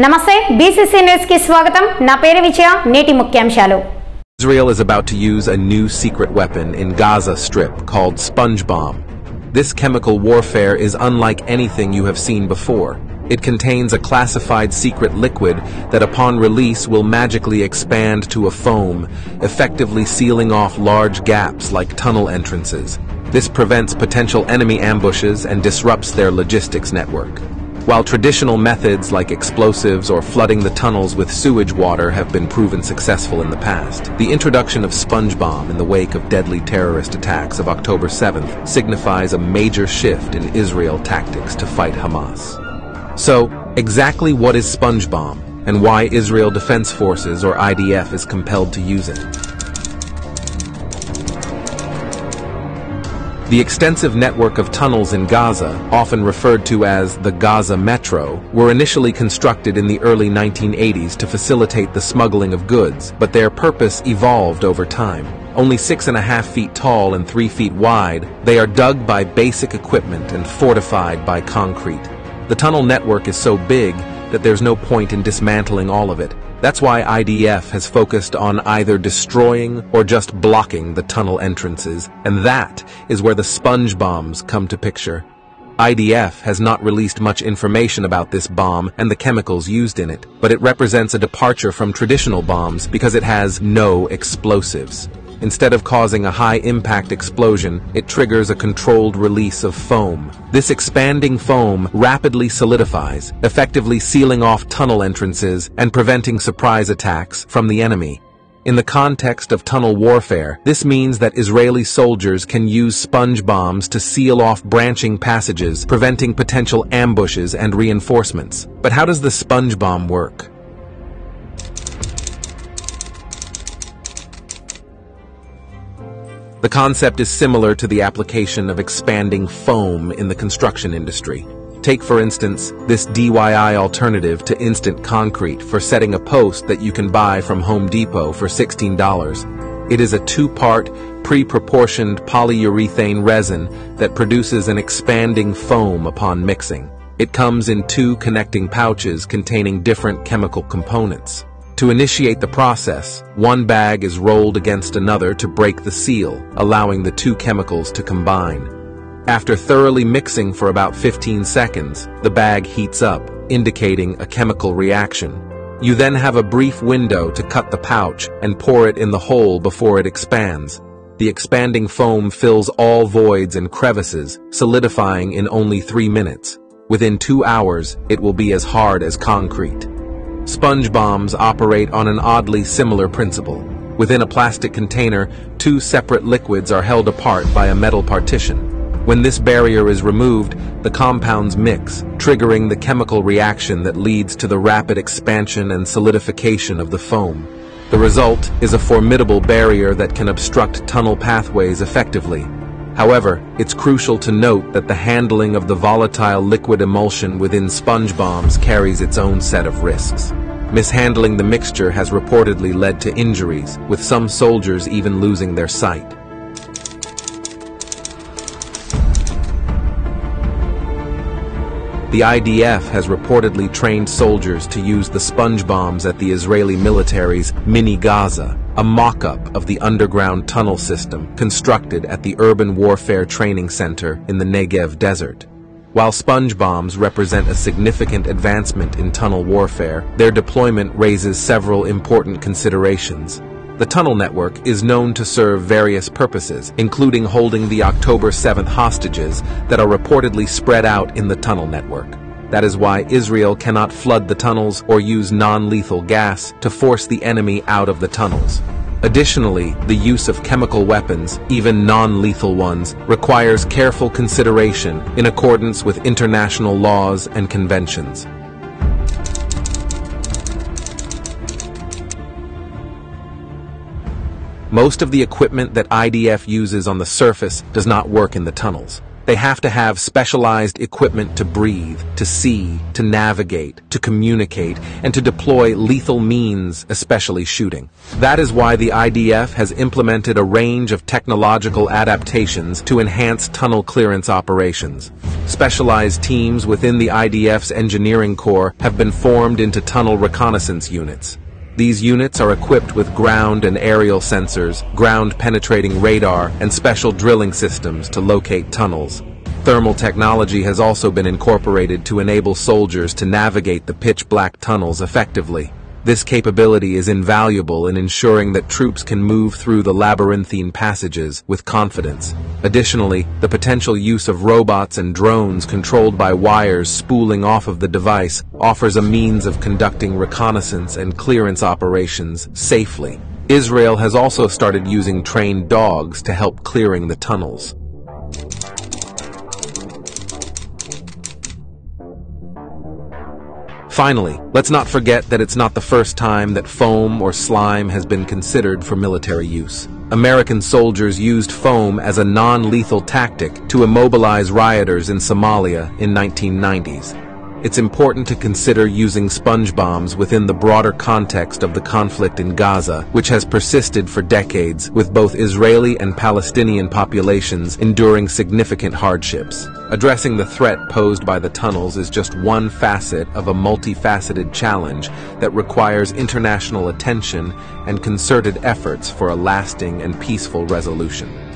నమస్తే BCC news కి స్వాగతం నా పేరు విజయ నేటి ముఖ్యాంశాలు Israel is about to use a new secret weapon in Gaza Strip called sponge bomb. This chemical warfare is unlike anything you have seen before. It contains a classified secret liquid that upon release will magically expand to a foam, effectively sealing off large gaps like tunnel entrances. This prevents potential enemy ambushes and disrupts their logistics network. While traditional methods like explosives or flooding the tunnels with sewage water have been proven successful in the past, the introduction of sponge bomb in the wake of deadly terrorist attacks of October 7th signifies a major shift in Israel tactics to fight Hamas. So, exactly what is sponge bomb, and why Israel Defense Forces or IDF is compelled to use it? The extensive network of tunnels in Gaza, often referred to as the Gaza Metro, were initially constructed in the early 1980s to facilitate the smuggling of goods, but their purpose evolved over time. Only 6.5 feet tall and 3 feet wide, they are dug by basic equipment and fortified by concrete. The tunnel network is so big that there's no point in dismantling all of it. That's why IDF has focused on either destroying or just blocking the tunnel entrances, and that is where the sponge bombs come to picture. IDF has not released much information about this bomb and the chemicals used in it, but it represents a departure from traditional bombs because it has no explosives. Instead of causing a high-impact explosion, it triggers a controlled release of foam. This expanding foam rapidly solidifies, effectively sealing off tunnel entrances and preventing surprise attacks from the enemy. In the context of tunnel warfare, this means that Israeli soldiers can use sponge bombs to seal off branching passages, preventing potential ambushes and reinforcements. But how does the sponge bomb work? The concept is similar to the application of expanding foam in the construction industry. Take, for instance, this DIY alternative to instant concrete for setting a post that you can buy from Home Depot for $16. It is a two-part, pre-proportioned polyurethane resin that produces an expanding foam upon mixing. It comes in two connecting pouches containing different chemical components. To initiate the process, one bag is rolled against another to break the seal, allowing the two chemicals to combine. After thoroughly mixing for about 15 seconds, the bag heats up, indicating a chemical reaction. You then have a brief window to cut the pouch and pour it in the hole before it expands. The expanding foam fills all voids and crevices, solidifying in only 3 minutes. Within 2 hours, it will be as hard as concrete. Sponge bombs operate on an oddly similar principle. Within a plastic container, two separate liquids are held apart by a metal partition. When this barrier is removed, the compounds mix, triggering the chemical reaction that leads to the rapid expansion and solidification of the foam. The result is a formidable barrier that can obstruct tunnel pathways effectively. However, it's crucial to note that the handling of the volatile liquid emulsion within sponge bombs carries its own set of risks. Mishandling the mixture has reportedly led to injuries, with some soldiers even losing their sight. The IDF has reportedly trained soldiers to use the sponge bombs at the Israeli military's Mini Gaza, a mock-up of the underground tunnel system constructed at the Urban Warfare Training Center in the Negev Desert. While sponge bombs represent a significant advancement in tunnel warfare, their deployment raises several important considerations. The tunnel network is known to serve various purposes, including holding the October 7th hostages that are reportedly spread out in the tunnel network. That is why Israel cannot flood the tunnels or use non-lethal gas to force the enemy out of the tunnels. Additionally, the use of chemical weapons, even non-lethal ones, requires careful consideration in accordance with international laws and conventions. Most of the equipment that IDF uses on the surface does not work in the tunnels. They have to have specialized equipment to breathe, to see, to navigate, to communicate, and to deploy lethal means, especially shooting. That is why the IDF has implemented a range of technological adaptations to enhance tunnel clearance operations. Specialized teams within the IDF's engineering corps have been formed into tunnel reconnaissance units. These units are equipped with ground and aerial sensors, ground-penetrating radar, and special drilling systems to locate tunnels. Thermal technology has also been incorporated to enable soldiers to navigate the pitch-black tunnels effectively. This capability is invaluable in ensuring that troops can move through the labyrinthine passages with confidence. Additionally, the potential use of robots and drones controlled by wires spooling off of the device offers a means of conducting reconnaissance and clearance operations safely. Israel has also started using trained dogs to help clearing the tunnels. Finally, let's not forget that it's not the first time that foam or slime has been considered for military use. American soldiers used foam as a non-lethal tactic to immobilize rioters in Somalia in 1990s. It's important to consider using sponge bombs within the broader context of the conflict in Gaza, which has persisted for decades, with both Israeli and Palestinian populations enduring significant hardships. Addressing the threat posed by the tunnels is just one facet of a multifaceted challenge that requires international attention and concerted efforts for a lasting and peaceful resolution.